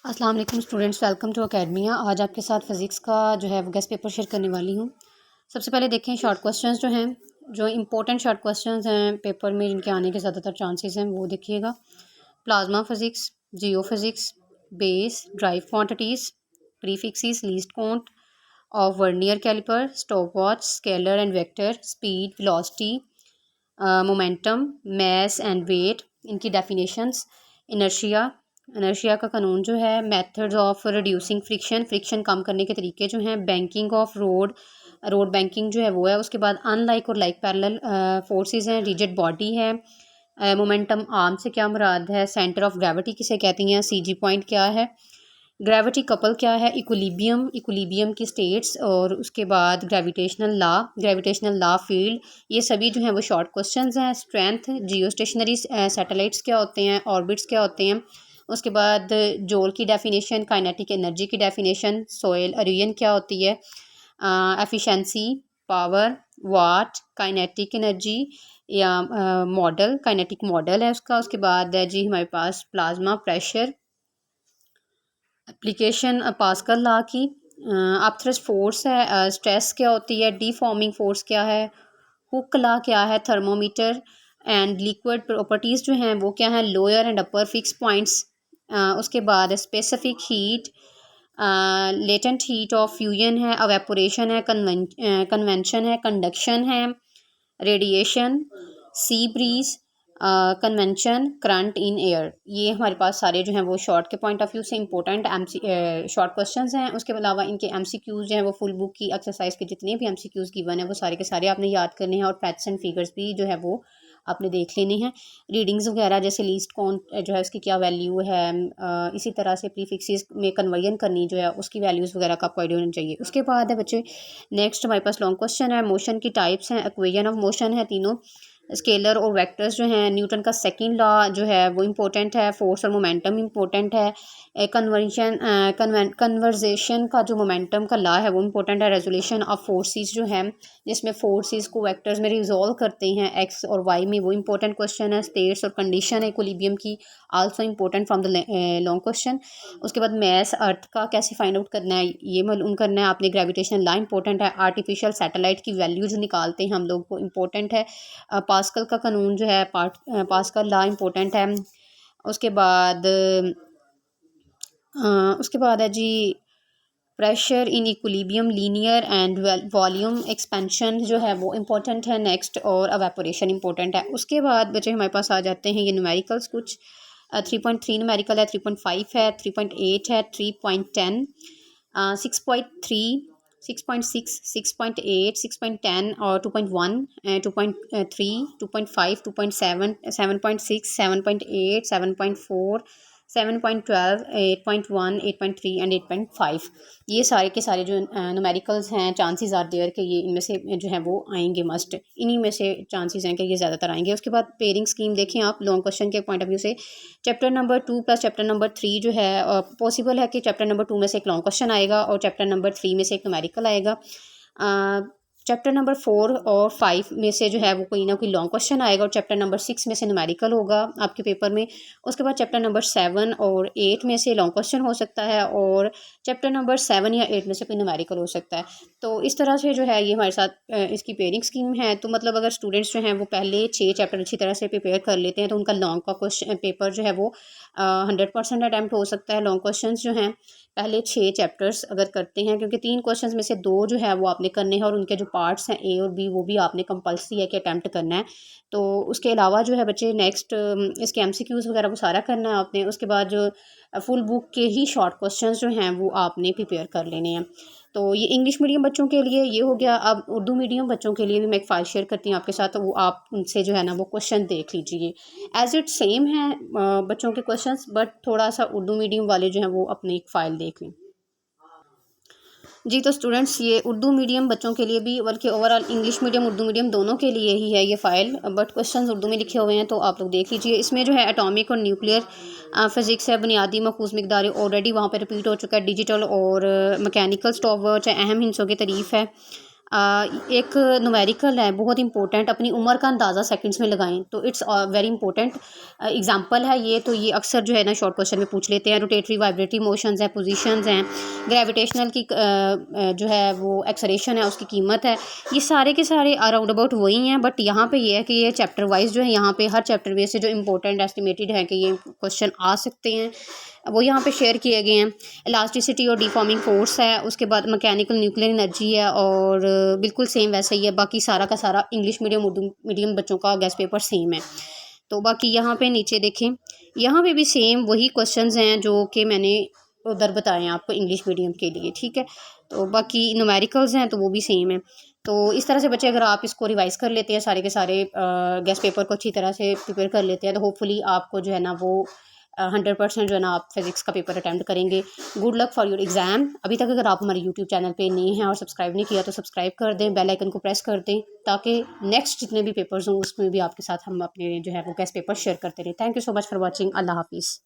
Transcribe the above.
अस्सलाम वालेकुम students, welcome to academia. आज आपके साथ फ़िज़िक्स का जो है वो गेस्ट पेपर शेयर करने वाली हूँ। सबसे पहले देखें शॉर्ट क्वेश्चंस जो हैं, जो इंपॉर्टेंट शॉर्ट क्वेश्चंस हैं पेपर में जिनके आने के ज़्यादातर चांसेस हैं वो देखिएगा। Plasma physics, geo physics, base, derived quantities, prefixes, least count of vernier caliper, stopwatch, scalar and vector, speed, velocity, momentum, mass and weight, इनकी डेफिनेशंस, इनर्शिया, इनर्शिया का कानून जो है, methods of reducing friction, friction कम करने के तरीके जो हैं, banking of road, road banking जो है वो है। उसके बाद अनलाइक और लाइक पैरेलल फोर्सेस हैं, रिजिड बॉडी है, मोमेंटम आर्म से क्या मुराद है, सेंटर ऑफ ग्रेविटी किसे कहती हैं, सीजी पॉइंट क्या है, ग्रेविटी कपल क्या है, इक्विलिब्रियम, इक्विलिब्रियम की स्टेट्स, और उसके बाद ग्रेविटेशनल लॉ फील्ड, ये सभी जो हैं वो शॉर्ट क्वेश्चंस हैं। स्ट्रेंथ, जियो स्टेशनरी सैटेलाइट्स क्या होते हैं, ऑर्बिट्स क्या होते हैं, उसके बाद जोल की डेफिनेशन, काइनेटिक एनर्जी की डेफिनेशन, सोयल एरियन क्या होती है, efficiency, power, watt, kinetic energy या मॉडल, काइनेटिक मॉडल है उसका। उसके बाद है जी हमारे पास plasma pressure, application Pascal law की, अपथ्रस्ट फोर्स है, स्ट्रेस क्या होती है, डीफॉर्मिंग फोर्स क्या है, हुक लॉ क्या है, थर्मोमीटर एंड लिक्विड प्रॉपर्टीज़ जो हैं वो क्या हैं, lower and upper fix points. उसके बाद specific heat, latent heat of fusion है, अवेपोरेशन है, कन्वेंशन है, कंडक्शन है, radiation, sea breeze, convention, current in air. ये हमारे पास सारे जो हैं वो शॉर्ट के पॉइंट ऑफ व्यू से इंपॉर्टेंट शॉर्ट क्वेश्चंस हैं। उसके अलावा इनके एमसीक्यूज़ जो हैं वो फुल बुक की एक्सरसाइज के जितने भी एमसीक्यूज़ गिवन है वो सारे के सारे आपने याद करने हैं, और फैक्ट्स एंड फिगर्स भी जो है वो आपने देख लेने हैं। रीडिंग्स वगैरह जैसे लीस्ट काउंट जो है उसकी क्या वैल्यू है, इसी तरह से प्रीफिक्सेस में कन्वर्जन करनी जो है उसकी वैल्यूज़ वगैरह का आपको आइडिया होना चाहिए। उसके बाद है बच्चे नेक्स्ट हमारे पास लॉन्ग क्वेश्चन है, मोशन की टाइप्स हैं, इक्वेशन ऑफ मोशन है तीनों, स्केलर और वेक्टर्स जो हैं, न्यूटन का सेकंड लॉ जो है वो इम्पोर्टेंट है, फोर्स और मोमेंटम इम्पोर्टेंट है, कन्वर्जेशन का जो मोमेंटम का लॉ है वो इम्पोर्टेंट है, रेजोल्यूशन ऑफ फोर्सेस जो है जिसमें फोर्सेस को वेक्टर्स में रिजॉल्व करते हैं एक्स और वाई में, वो इम्पोर्टेंट क्वेश्चन है, स्टेट्स और कंडीशन है इक्विलिब्रियम की, also important from the long question. उसके बाद मैस अर्थ का कैसे फाइंड आउट करना है ये मालूम करना है आपने, ग्रेविटेशनल लॉ इंपॉर्टेंट है, आर्टिफिशियल सैटेलाइट की वैल्यू जो निकालते हैं हम लोग वो इम्पोर्टेंट है, पास्कल का कानून जो है पास्कल लॉ इम्पोर्टेंट है। उसके बाद है जी pressure in equilibrium, linear and volume expansion जो है वो इम्पोर्टेंट है नेक्स्ट, और एवेपोरेशन इम्पोर्टेंट है। उसके बाद बच्चे हमारे पास आ जाते हैं ये न्यूमेरिकल्स कुछ, 3.3 न्यूमेरिकल है, 3.5 है, 3.8 है, 3.10, 6.3, 6.6, 6.8, 6.10 और 2.1, 2.3, 2.5, 2.7, 7.6, 7.8, 7.4, 7.12, 8.1, 8.3 एंड 8.5, ये सारे के सारे जो न्यूमेरिकल्स हैं चांसेस आर देयर कि ये इनमें से जो है वो आएंगे, मस्ट इन्हीं में से चांसेस हैं कि ये ज़्यादातर आएंगे। उसके बाद पेयरिंग स्कीम देखें आप लॉन्ग क्वेश्चन के पॉइंट ऑफ व्यू से, chapter number 2 plus chapter number 3 जो है पॉसिबल है कि चैप्टर नंबर 2 में से एक लॉन्ग क्वेश्चन आएगा और चैप्टर नंबर 3 में से एक न्यूमेरिकल आएगा। चैप्टर नंबर 4 और 5 में से जो है वो कोई ना कोई लॉन्ग क्वेश्चन आएगा, और चैप्टर नंबर 6 में से न्यूमेरिकल होगा आपके पेपर में। उसके बाद चैप्टर नंबर 7 और 8 में से लॉन्ग क्वेश्चन हो सकता है, और चैप्टर नंबर 7 या 8 में से कोई न्यूमेरिकल हो सकता है। तो इस तरह से जो है ये हमारे साथ इसकी पेयरिंग स्कीम है। तो मतलब अगर स्टूडेंट्स जो हैं वो पहले 6 चैप्टर अच्छी तरह से प्रिपेयर कर लेते हैं तो उनका लॉन्ग का क्वेश्चन पेपर जो है वो 100% अटैम्प्ट हो सकता है। लॉन्ग क्वेश्चन जो हैं पहले 6 चैप्टर्स अगर करते हैं, क्योंकि 3 क्वेश्चंस में से 2 जो है वो आपने करने हैं, और उनके जो पार्ट्स हैं ए और बी वो भी आपने कंपल्सरी है कि अटैम्प्ट करना है। तो उसके अलावा जो है बच्चे नेक्स्ट इसके एमसीक्यूज़ वगैरह वो सारा करना है आपने। उसके बाद जो फुल बुक के ही शॉर्ट क्वेश्चंस जो हैं वो आपने प्रिपेयर कर लेने हैं। तो ये इंग्लिश मीडियम बच्चों के लिए ये हो गया। अब उर्दू मीडियम बच्चों के लिए भी मैं एक फ़ाइल शेयर करती हूँ आपके साथ, तो वो आप उनसे जो है ना वो क्वेश्चन देख लीजिए। एज इट सेम है बच्चों के क्वेश्चंस, बट थोड़ा सा उर्दू मीडियम वाले जो हैं वो अपनी एक फ़ाइल देख लें जी। तो स्टूडेंट्स ये उर्दू मीडियम बच्चों के लिए भी, बल्कि overall English medium Urdu medium दोनों के लिए ही है ये फ़ाइल, बट क्वेश्चंस उर्दू में लिखे हुए हैं तो आप लोग देख लीजिए। इसमें जो है एटॉमिक और न्यूक्लियर फ़िज़िक्स है, बुनियादी मखूज़ मिक़दारें ऑलरेडी वहाँ पे रिपीट हो चुका है, डिजिटल और मैकेनिकल स्टॉपवॉच है, अहम हिस्सों की तारीफ़ है, एक न्यूमेरिकल है बहुत इंपॉर्टेंट, अपनी उम्र का अंदाज़ा सेकंड्स में लगाएं, तो इट्स वेरी इंपॉर्टेंट एग्जांपल है ये। तो ये अक्सर जो है ना शॉर्ट क्वेश्चन में पूछ लेते हैं। रोटेटरी वाइब्रेटरी मोशंस हैं, पोजीशंस हैं, ग्रेविटेशनल की जो है वो एक्सलेरेशन है, उसकी कीमत है। ये सारे के सारे अराउंड अबाउट वही हैं, बट यहाँ पे ये है कि ये चैप्टर वाइज जो है, यहाँ पे हर चैप्टर बेस से जो इंपॉर्टेंट एस्टिमेटेड है कि ये क्वेश्चन आ सकते हैं वो यहाँ पे शेयर किए गए हैं। इलास्टिसिटी और डिफॉर्मिंग फोर्स है, उसके बाद मैकेनिकल न्यूक्लियर एनर्जी है, और बिल्कुल सेम वैसा ही है। बाकी सारा का सारा इंग्लिश मीडियम उर्दू मीडियम बच्चों का गेस्ट पेपर सेम है। तो बाकी यहाँ पे नीचे देखें, यहाँ पे भी सेम वही क्वेश्चंस हैं जो कि मैंने उधर बताए हैं आपको इंग्लिश मीडियम के लिए, ठीक है। तो बाकी न्यूमेरिकल्स हैं तो वो भी सेम है। तो इस तरह से बच्चे अगर आप इसको रिवाइज़ कर लेते हैं, सारे के सारे गेस्ट पेपर को अच्छी तरह से प्रिपेयर कर लेते हैं, तो होपफुली आपको जो है ना वो 100% जो है ना आप फिज़िक्स का पेपर अटैम्प्ट करेंगे। Good luck for your exam. अभी तक अगर आप हमारे यूट्यूब चैनल पे नए हैं और सब्सक्राइब नहीं किया तो सब्सक्राइब कर दें, बेल आइकन को प्रेस कर दें, ताकि नेक्स्ट जितने भी पेपर्स हों उसमें भी आपके साथ हम अपने जो है वो गेस्ट पेपर शेयर करते रहें। Thank you so much for watching. अल्लाह हाफिज़।